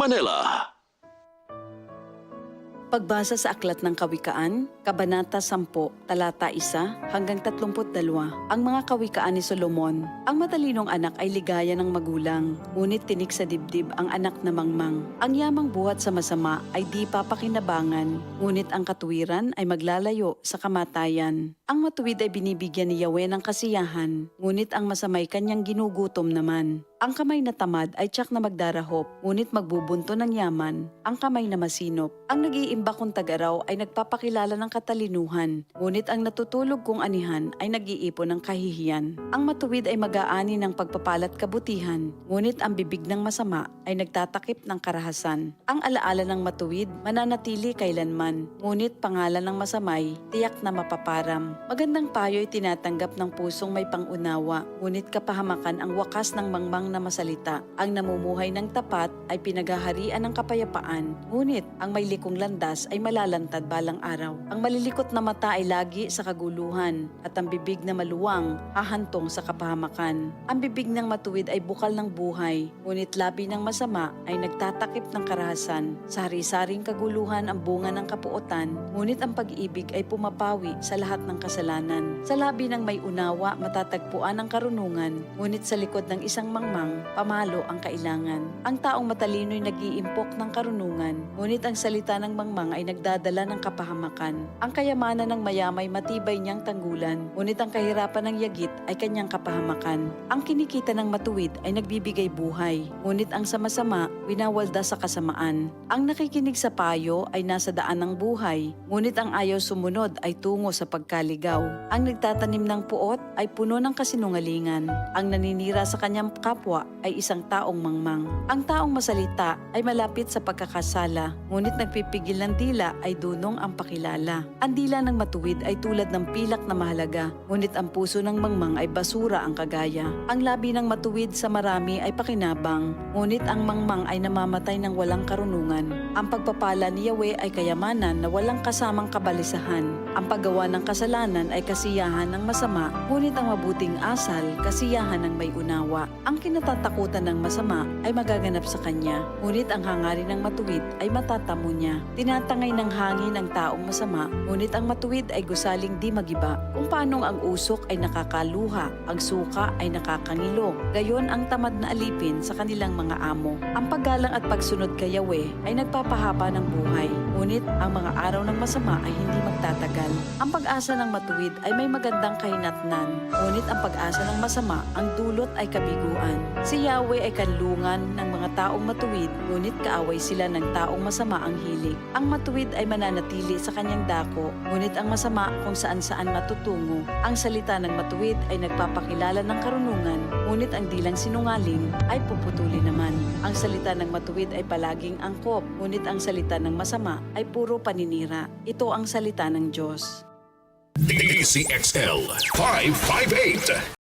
Manila. Pagbasa sa Aklat ng Kawikaan, Kabanata 10, Talata 1 hanggang 32. Ang mga kawikaan ni Solomon. Ang matalinong anak ay ligaya ng magulang, ngunit tinik sa dibdib ang anak na mangmang. Ang yamang buhat sa masama ay di papakinabangan, ngunit ang katuwiran ay maglalayo sa kamatayan. Ang matuwid ay binibigyan ni Yahweh ng kasiyahan, ngunit ang masamay kanyang ginugutom naman. Ang kamay na tamad ay tiyak na magdarahop, ngunit magbubunto ng yaman ang kamay na masinop. Ang nag-iimbak kong tagaraw ay nagpapakilala ng katalinuhan, ngunit ang natutulog kong anihan ay nag-iipon ng kahihiyan. Ang matuwid ay mag-aani ng pagpapalat kabutihan, ngunit ang bibig ng masama ay nagtatakip ng karahasan. Ang alaala ng matuwid mananatili kailanman, ngunit pangalan ng masamay tiyak na mapaparam. Magandang payo ay tinatanggap ng pusong may pangunawa, ngunit kapahamakan ang wakas ng mangmang na masalita. Ang namumuhay ng tapat ay pinaghaharian ng kapayapaan, ngunit ang may likong landas ay malalantad balang araw. Ang malilikot na mata ay lagi sa kaguluhan, at ang bibig na maluwang hahantong sa kapahamakan. Ang bibig ng matuwid ay bukal ng buhay, ngunit labi ng masama ay nagtatakip ng karahasan. Sa hari-saring kaguluhan ang bunga ng kapuotan, ngunit ang pag-ibig ay pumapawi sa lahat ng kasalanan. Sa labi ng may unawa matatagpuan ang karunungan, ngunit sa likod ng isang mangmang pamalo ang kailangan. Ang taong matalino'y nag-iimpok ng karunungan, ngunit ang salita ng mangmang ay nagdadala ng kapahamakan. Ang kayamanan ng mayamay matibay niyang tanggulan, ngunit ang kahirapan ng yagit ay kanyang kapahamakan. Ang kinikita ng matuwid ay nagbibigay buhay, ngunit ang sama-sama winawalda sa kasamaan. Ang nakikinig sa payo ay nasa daan ng buhay, ngunit ang ayaw sumunod ay tungo sa pagkaligaw. Ang nagtatanim ng puot ay puno ng kasinungalingan. Ang naninira sa kanyang kapwa ay isang taong mangmang. Ang taong masalita ay malapit sa pagkakasala, ngunit nagpipigil ng dila ay dunong ang pakilala. Ang dila ng matuwid ay tulad ng pilak na mahalaga, ngunit ang puso ng mangmang ay basura ang kagaya. Ang labi ng matuwid sa marami ay pakinabang, ngunit ang mangmang ay namamatay ng walang karunungan. Ang pagpapala ni Yahweh ay kayamanan na walang kasamang kabalisahan. Ang paggawa ng kasalanan ay kasiyahan ng masama, ngunit ang mabuting asal, kasiyahan ng may unawa. Ang kinatatakutan ng masama ay magaganap sa kanya, ngunit ang hangarin ng matuwid ay matatamo niya. Tinatangay ng hangin ang taong masama, ngunit ang matuwid ay gusaling di magiba. Kung paanong ang usok ay nakakaluha, ang suka ay nakakangilo, gayon ang tamad na alipin sa kanilang mga amo. Ang paggalang at pagsunod kay Yahweh ay nagpapahaba ng buhay, ngunit ang mga araw ng masama ay hindi magtatagal. Ang pag-asa ng matuwid ay may magandang kahinatnan, ngunit ang pag-asa ng masama ang dulot ay kabiguan. Si Yahweh ay kanlungan ng mga taong matuwid, ngunit kaaway sila ng taong masama ang hilig. Ang matuwid ay mananatili sa kanyang dako, ngunit ang masama kung saan-saan matutungo. Ang salita ng matuwid ay nagpapakilala ng karunungan, ngunit ang dilang sinungaling ay puputuli naman. Ang salita ng matuwid ay palaging angkop, ngunit ang salita ng masama ay puro paninira. Ito ang salita ng Diyos. DCXL 558.